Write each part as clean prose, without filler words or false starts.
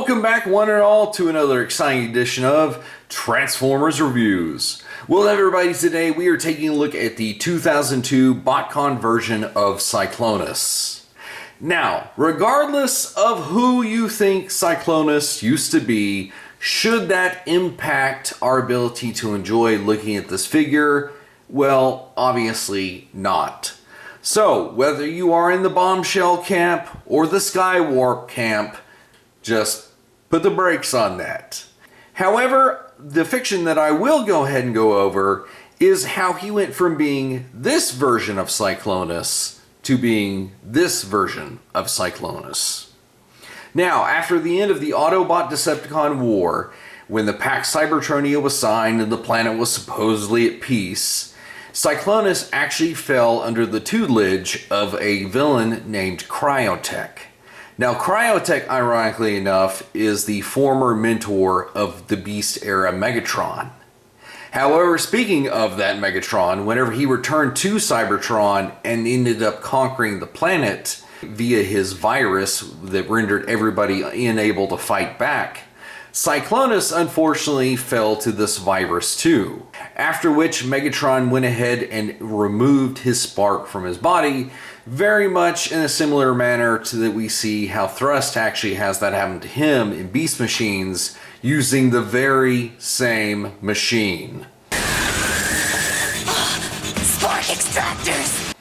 Welcome back one and all to another exciting edition of Transformers Reviews. Well everybody, today we are taking a look at the 2002 Botcon version of Cyclonus. Now, regardless of who you think Cyclonus used to be, should that impact our ability to enjoy looking at this figure? Well, obviously not. So, whether you are in the Bombshell camp or the Skywarp camp, just put the brakes on that. However, the fiction that I will go ahead and go over is how he went from being this version of Cyclonus to being this version of Cyclonus. Now, after the end of the Autobot Decepticon War, when the Pax Cybertronia was signed and the planet was supposedly at peace, Cyclonus actually fell under the tutelage of a villain named Cryotech. Now, Cryotech, ironically enough, is the former mentor of the Beast era Megatron. However, speaking of that Megatron, whenever he returned to Cybertron and ended up conquering the planet via his virus that rendered everybody unable to fight back, Cyclonus unfortunately fell to this virus too, after which Megatron went ahead and removed his spark from his body, very much in a similar manner to that we see how Thrust actually has that happen to him in Beast Machines using the very same machine. Spark extractors!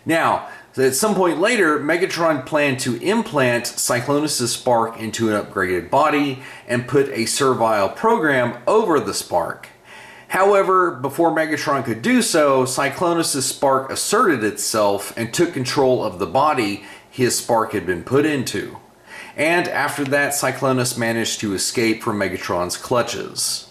Now, at some point later, Megatron planned to implant Cyclonus' spark into an upgraded body and put a servile program over the spark. However, before Megatron could do so, Cyclonus' spark asserted itself and took control of the body his spark had been put into. And after that, Cyclonus managed to escape from Megatron's clutches.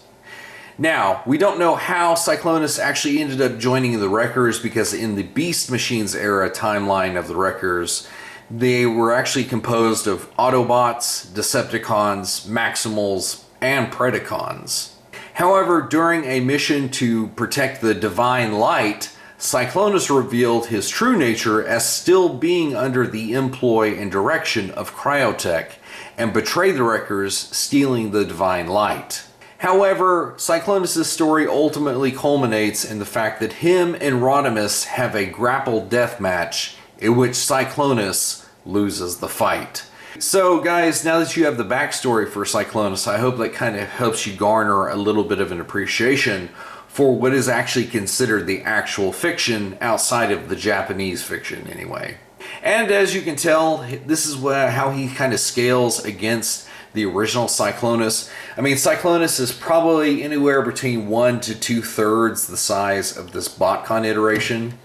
Now, we don't know how Cyclonus actually ended up joining the Wreckers, because in the Beast Machines era timeline of the Wreckers, they were actually composed of Autobots, Decepticons, Maximals, and Predacons. However, during a mission to protect the Divine Light, Cyclonus revealed his true nature as still being under the employ and direction of Cryotech and betrayed the Wreckers, stealing the Divine Light. However, Cyclonus' story ultimately culminates in the fact that him and Rodimus have a grapple death match in which Cyclonus loses the fight. So guys, now that you have the backstory for Cyclonus, I hope that kind of helps you garner a little bit of an appreciation for what is actually considered the actual fiction outside of the Japanese fiction anyway. And as you can tell, this is how he kind of scales against the original Cyclonus. I mean, Cyclonus is probably anywhere between 1 to 2/3 the size of this Botcon iteration.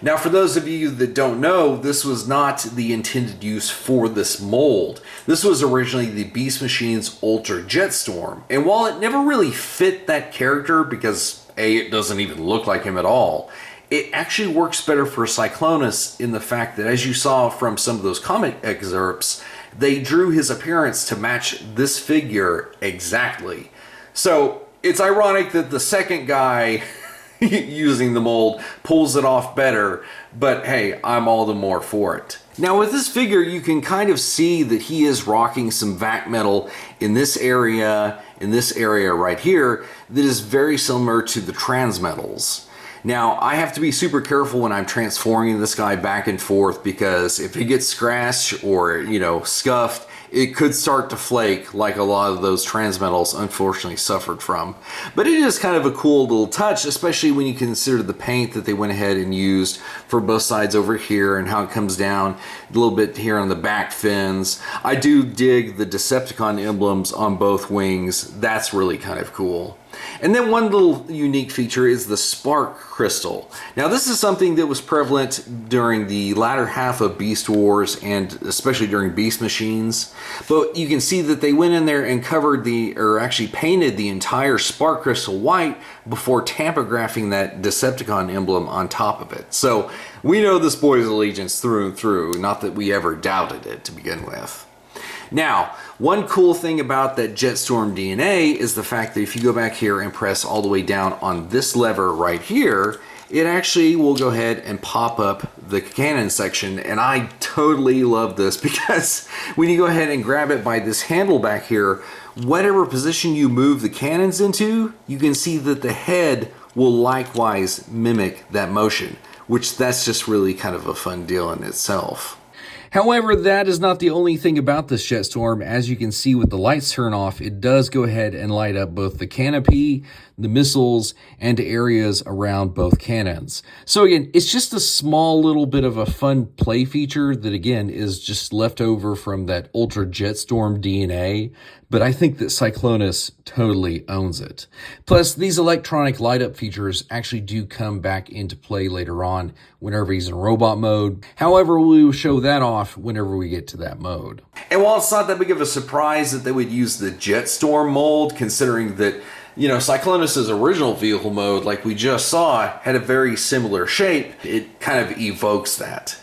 Now, for those of you that don't know, this was not the intended use for this mold. This was originally the Beast Machines Ultra Jetstorm. And while it never really fit that character, because A, it doesn't even look like him at all, it actually works better for Cyclonus in the fact that, as you saw from some of those comic excerpts, they drew his appearance to match this figure exactly. So it's ironic that the second guy using the mold pulls it off better, but hey, I'm all the more for it. Now with this figure, you can kind of see that he is rocking some vac metal in this area right here, that is very similar to the transmetals. Now, I have to be super careful when I'm transforming this guy back and forth, because if he gets scratched or, you know, scuffed, it could start to flake like a lot of those transmetals unfortunately suffered from. But it is kind of a cool little touch, especially when you consider the paint that they went ahead and used for both sides over here and how it comes down a little bit here on the back fins. I do dig the Decepticon emblems on both wings. That's really kind of cool. And then one little unique feature is the spark crystal. Now this is something that was prevalent during the latter half of Beast Wars and especially during Beast Machines. But you can see that they went in there and covered actually painted the entire spark crystal white before tampographying that Decepticon emblem on top of it. So we know this boy's allegiance through and through, not that we ever doubted it to begin with. Now, one cool thing about that Jetstorm DNA is the fact that if you go back here and press all the way down on this lever right here, it actually will go ahead and pop up the cannon section. And I totally love this because when you go ahead and grab it by this handle back here, whatever position you move the cannons into, you can see that the head will likewise mimic that motion, which that's just really kind of a fun deal in itself. However, that is not the only thing about this Jetstorm. As you can see with the lights turn off, it does go ahead and light up both the canopy, the missiles, and areas around both cannons. So again, it's just a small little bit of a fun play feature that again is just left over from that Ultra Jetstorm DNA, but I think that Cyclonus totally owns it. Plus, these electronic light up features actually do come back into play later on whenever he's in robot mode. However, we will show that off whenever we get to that mode. And while it's not that big of a surprise that they would use the Jetstorm mold, considering that, you know, Cyclonus' original vehicle mode, like we just saw, had a very similar shape, it kind of evokes that.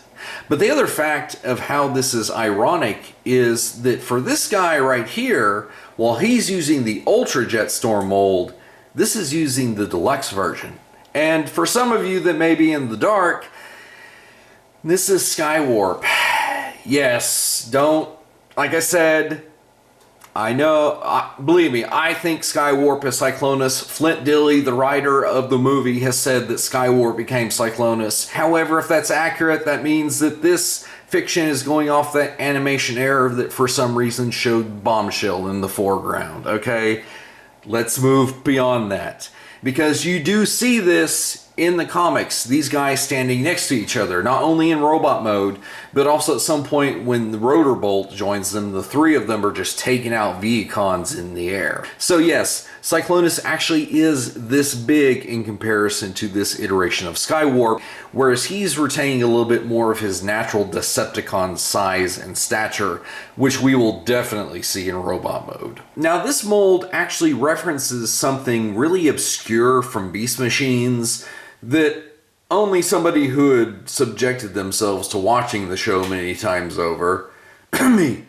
But the other fact of how this is ironic is that for this guy right here, while he's using the Ultra Jetstorm mold, this is using the deluxe version. And for some of you that may be in the dark, this is Skywarp. Yes, don't, like I said, I know, believe me, I think Skywarp is Cyclonus. Flint Dille, the writer of the movie, has said that Skywarp became Cyclonus. However, if that's accurate, that means that this fiction is going off that animation error that for some reason showed Bombshell in the foreground, okay? Let's move beyond that. Because you do see this in the comics, these guys standing next to each other, not only in robot mode, but also at some point when the Rotor Bolt joins them, the three of them are just taking out Vehicons in the air. So yes, Cyclonus actually is this big in comparison to this iteration of Skywarp, whereas he's retaining a little bit more of his natural Decepticon size and stature, which we will definitely see in robot mode. Now this mold actually references something really obscure from Beast Machines that only somebody who had subjected themselves to watching the show many times over me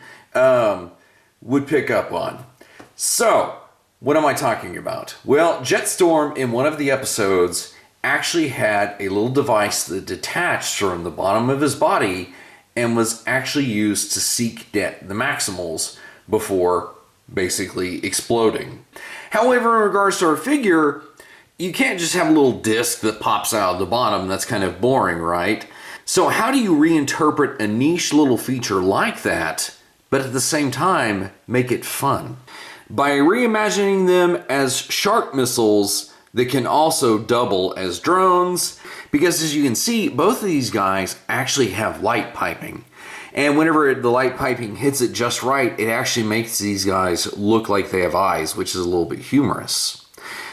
would pick up on. So, what am I talking about? Well, Jetstorm in one of the episodes actually had a little device that detached from the bottom of his body and was actually used to seek the Maximals before basically exploding. However, in regards to our figure, you can't just have a little disc that pops out of the bottom. That's kind of boring, right? So how do you reinterpret a niche little feature like that, but at the same time, make it fun? By reimagining them as shark missiles that can also double as drones, because as you can see, both of these guys actually have light piping. And whenever the light piping hits it just right, it actually makes these guys look like they have eyes, which is a little bit humorous.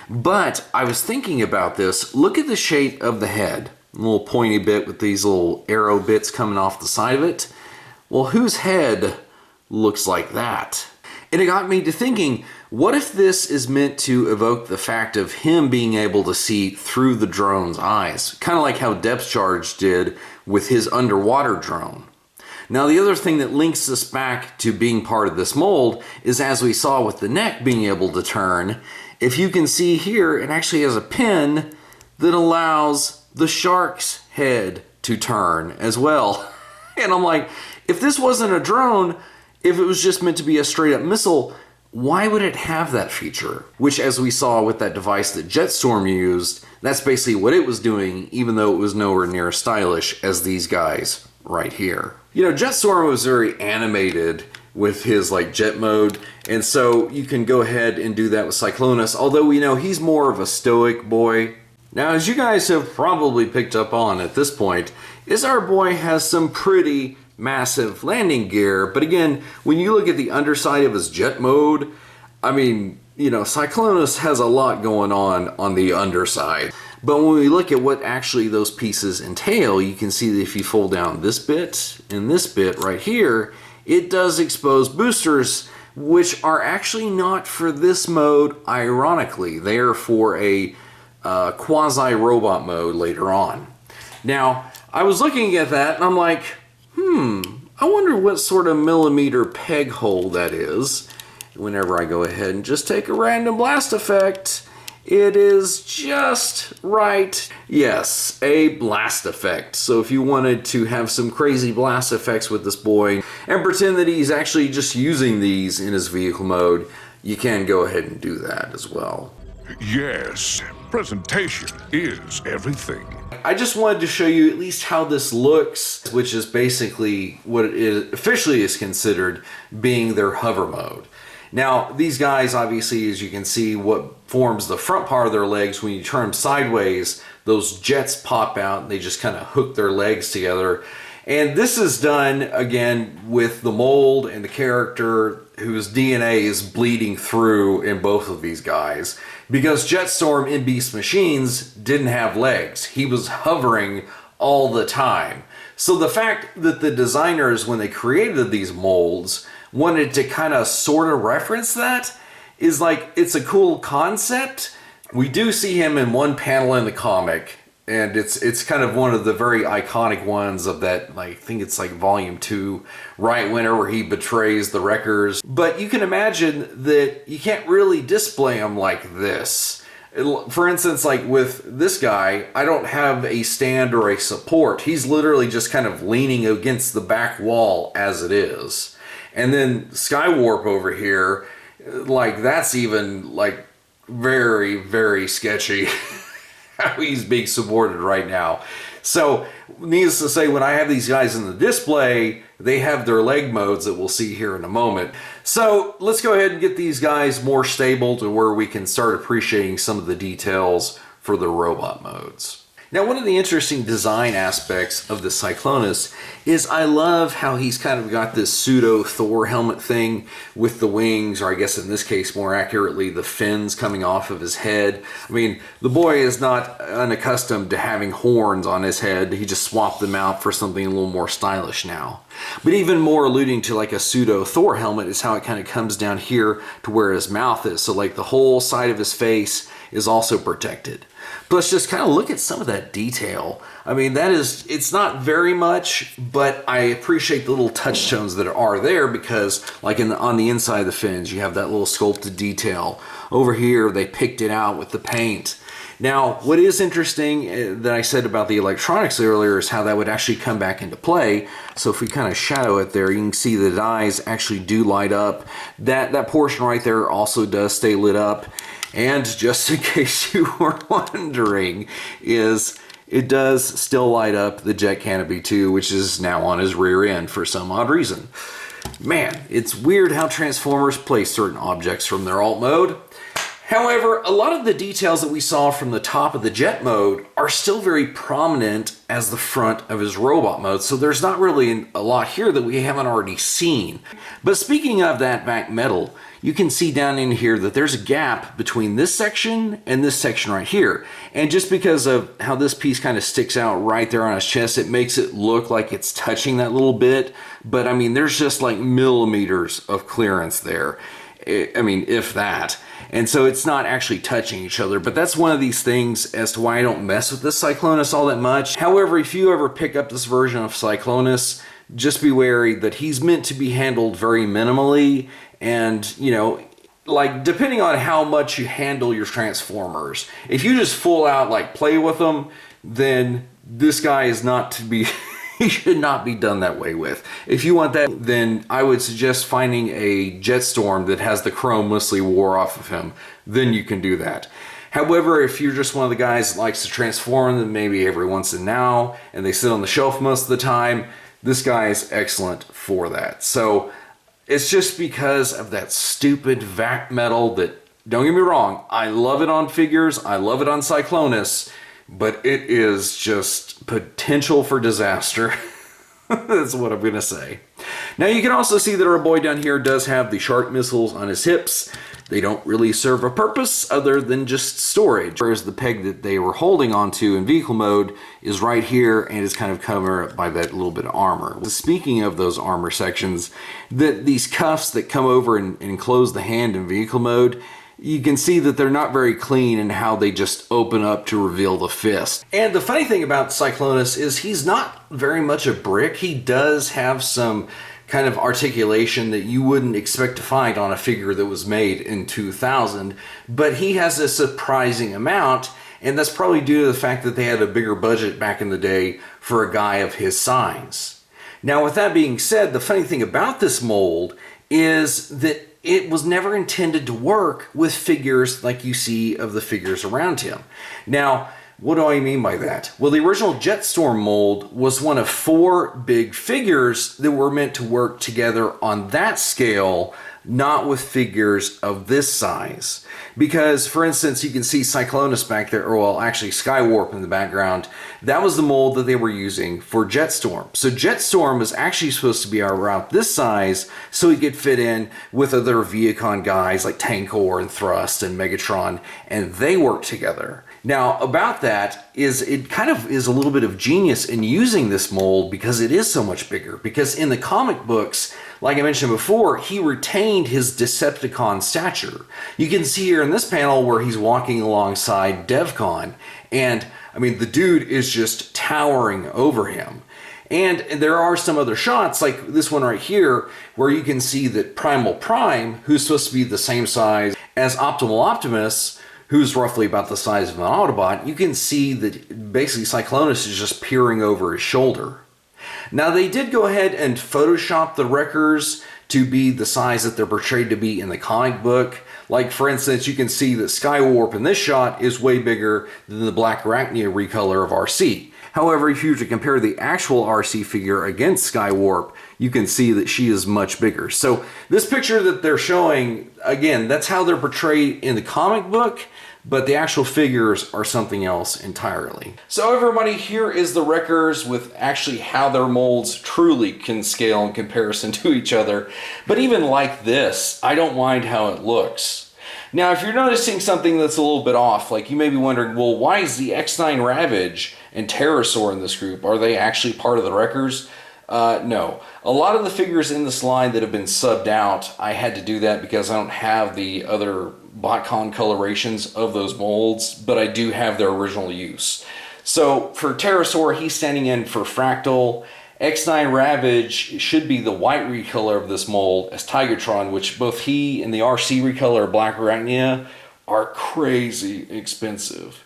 But I was thinking about this. Look at the shape of the head. A little pointy bit with these little arrow bits coming off the side of it. Well, whose head looks like that? And it got me to thinking, what if this is meant to evoke the fact of him being able to see through the drone's eyes? Kind of like how Depth Charge did with his underwater drone. Now, the other thing that links this back to being part of this mold is, as we saw with the neck being able to turn, if you can see here, it actually has a pin that allows the shark's head to turn as well. And I'm like, if this wasn't a drone, if it was just meant to be a straight up missile, why would it have that feature? Which, as we saw with that device that Jetstorm used, that's basically what it was doing, even though it was nowhere near as stylish as these guys right here. You know, Jetstorm was very animated with his like jet mode, and so you can go ahead and do that with Cyclonus, although we know he's more of a stoic boy. Now, as you guys have probably picked up on at this point, is our boy has some pretty massive landing gear, but again, when you look at the underside of his jet mode, I mean, you know, Cyclonus has a lot going on the underside. But when we look at what actually those pieces entail, you can see that if you fold down this bit and this bit right here, it does expose boosters, which are actually not for this mode, ironically. They are for a quasi-robot mode later on. Now, I was looking at that and I'm like, I wonder what sort of millimeter peg hole that is. Whenever I go ahead and just take a random blast effect, It is just right. Yes, a blast effect. So if you wanted to have some crazy blast effects with this boy and pretend that he's actually just using these in his vehicle mode, you can go ahead and do that as well. Yes, presentation is everything. I just wanted to show you at least how this looks, which is basically what it is, officially is considered being their hover mode. Now, these guys, obviously, as you can see, what forms the front part of their legs, when you turn them sideways, those jets pop out and they just kind of hook their legs together. And this is done, again, with the mold and the character whose DNA is bleeding through in both of these guys. Because Jetstorm in Beast Machines didn't have legs. He was hovering all the time. So the fact that the designers, when they created these molds, wanted to kind of sort of reference that is like, it's a cool concept. We do see him in one panel in the comic, and it's kind of one of the very iconic ones of that, like, I think it's like volume 2, right whenever he betrays the Wreckers. But you can imagine that you can't really display him like this. For instance, like with this guy, I don't have a stand or a support. He's literally just kind of leaning against the back wall as it is. And then Skywarp over here, like, that's even like very, very sketchy. How he's being supported right now. So, needless to say, when I have these guys in the display, they have their leg modes that we'll see here in a moment. So, let's go ahead and get these guys more stable to where we can start appreciating some of the details for the robot modes. Now, one of the interesting design aspects of the Cyclonus is I love how he's kind of got this pseudo Thor helmet thing with the wings, or I guess in this case more accurately the fins coming off of his head. I mean, the boy is not unaccustomed to having horns on his head. He just swapped them out for something a little more stylish now. But even more alluding to like a pseudo Thor helmet is how it kind of comes down here to where his mouth is. So like the whole side of his face is also protected. Plus, just kind of look at some of that detail. I mean, it's not very much, but I appreciate the little touchstones that are there because, like on the inside of the fins, you have that little sculpted detail. Over here, they picked it out with the paint. Now, what is interesting that I said about the electronics earlier is how that would actually come back into play. So if we kind of shadow it there, you can see the eyes actually do light up. That portion right there also does stay lit up. And just in case you were wondering, it does still light up the jet canopy too, which is now on his rear end for some odd reason. Man, it's weird how Transformers play certain objects from their alt mode. However, a lot of the details that we saw from the top of the jet mode are still very prominent as the front of his robot mode, so there's not really a lot here that we haven't already seen. But speaking of that back metal, you can see down in here that there's a gap between this section and this section right here. And just because of how this piece kind of sticks out right there on his chest, it makes it look like it's touching that little bit. But I mean, there's just like millimeters of clearance there. I mean, if that. And so it's not actually touching each other, but that's one of these things as to why I don't mess with this Cyclonus all that much. However, if you ever pick up this version of Cyclonus, just be wary that he's meant to be handled very minimally, and, you know, like, depending on how much you handle your Transformers. If you just full out, like, play with them, then this guy is not to be... he should not be done that way with. If you want that, then I would suggest finding a Jetstorm that has the chrome mostly wore off of him. Then you can do that. However, if you're just one of the guys that likes to transform them maybe every once in a now, and they sit on the shelf most of the time, this guy is excellent for that. So it's just because of that stupid vac metal that, don't get me wrong, I love it on figures, I love it on Cyclonus, but it is just potential for disaster. That's what I'm going to say. Now you can also see that our boy down here does have the shark missiles on his hips. They don't really serve a purpose other than just storage. Whereas the peg that they were holding onto in vehicle mode is right here and is kind of covered by that little bit of armor. Speaking of those armor sections, these cuffs that come over and enclose the hand in vehicle mode, you can see that they're not very clean in how they just open up to reveal the fist. And the funny thing about Cyclonus is he's not very much a brick. He does have some kind of articulation that you wouldn't expect to find on a figure that was made in 2000, but he has a surprising amount, and that's probably due to the fact that they had a bigger budget back in the day for a guy of his size. Now, with that being said, the funny thing about this mold is that it was never intended to work with figures like you see of the figures around him. Now, what do I mean by that? Well, the original Jetstorm mold was one of 4 big figures that were meant to work together on that scale, not with figures of this size. Because, for instance, you can see Cyclonus back there, or well, actually Skywarp in the background. That was the mold that they were using for Jetstorm. So Jetstorm was actually supposed to be around this size so he could fit in with other Viacon guys like Tankor and Thrust and Megatron, and they worked together. Now, about that is it kind of is a little bit of genius in using this mold because it is so much bigger. Because in the comic books, like I mentioned before, he retained his Decepticon stature. You can see here in this panel where he's walking alongside Devcon, and I mean, the dude is just towering over him. And there are some other shots, like this one right here, where you can see that Primal Prime, who's supposed to be the same size as Optimal Optimus, who's roughly about the size of an Autobot, you can see that basically Cyclonus is just peering over his shoulder. Now, they did go ahead and Photoshop the Wreckers to be the size that they're portrayed to be in the comic book. Like, for instance, you can see that Skywarp in this shot is way bigger than the Black Arachnia recolor of RC. However, if you were to compare the actual RC figure against Skywarp, you can see that she is much bigger. So this picture that they're showing, again, that's how they're portrayed in the comic book, but the actual figures are something else entirely. So everybody, here is the Wreckers with actually how their molds truly can scale in comparison to each other. But even like this, I don't mind how it looks. Now, if you're noticing something that's a little bit off, like you may be wondering, well, why is the X9 Ravage and Pterosaur in this group? Are they actually part of the Wreckers? No. A lot of the figures in this line that have been subbed out, I had to do that because I don't have the other Botcon colorations of those molds, but I do have their original use. So for Pterosaur, he's standing in for Fractal. X9 Ravage should be the white recolor of this mold as Tigatron, which both he and the RC recolor Black Arachnia are crazy expensive.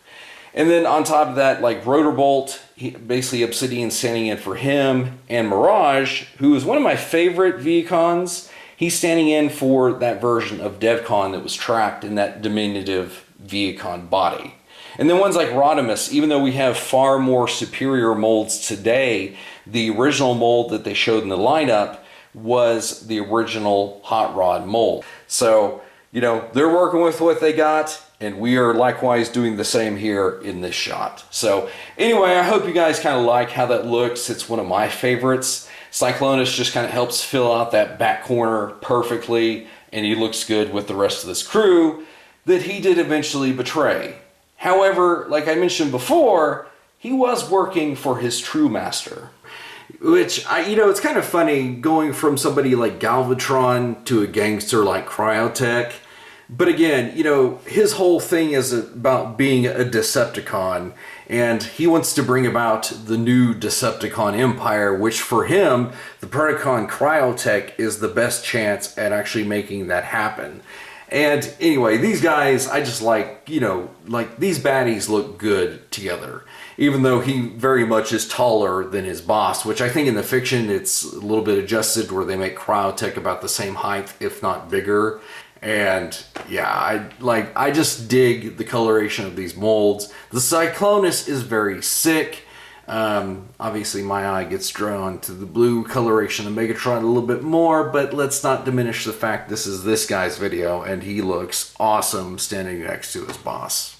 And then on top of that, like Rotorbolt, basically Obsidian standing in for him, and Mirage, who is one of my favorite Viacons, he's standing in for that version of Devcon that was trapped in that diminutive Viacon body. And then ones like Rodimus, even though we have far more superior molds today, the original mold that they showed in the lineup was the original Hot Rod mold. So, you know, they're working with what they got, and we are likewise doing the same here in this shot. So anyway, I hope you guys kind of like how that looks. It's one of my favorites. Cyclonus just kind of helps fill out that back corner perfectly, and he looks good with the rest of this crew that he did eventually betray. However, like I mentioned before, he was working for his true master. Which, it's kind of funny going from somebody like Galvatron to a gangster like Cryotech. But again, his whole thing is about being a Decepticon, and he wants to bring about the new Decepticon Empire, which for him, the Predacon Cryotech is the best chance at actually making that happen. And anyway, these guys, I just like these baddies look good together. Even though he very much is taller than his boss, which I think in the fiction it's a little bit adjusted where they make Cryotech about the same height, if not bigger. And yeah, I just dig the coloration of these molds. The Cyclonus is very sick. Obviously my eye gets drawn to the blue coloration of Megatron a little bit more, but let's not diminish the fact this is this guy's video and he looks awesome standing next to his boss.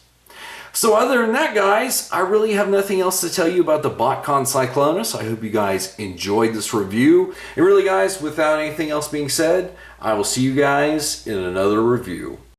So other than that, guys, I really have nothing else to tell you about the Botcon Cyclonus. I hope you guys enjoyed this review. And really, guys, without anything else being said, I will see you guys in another review.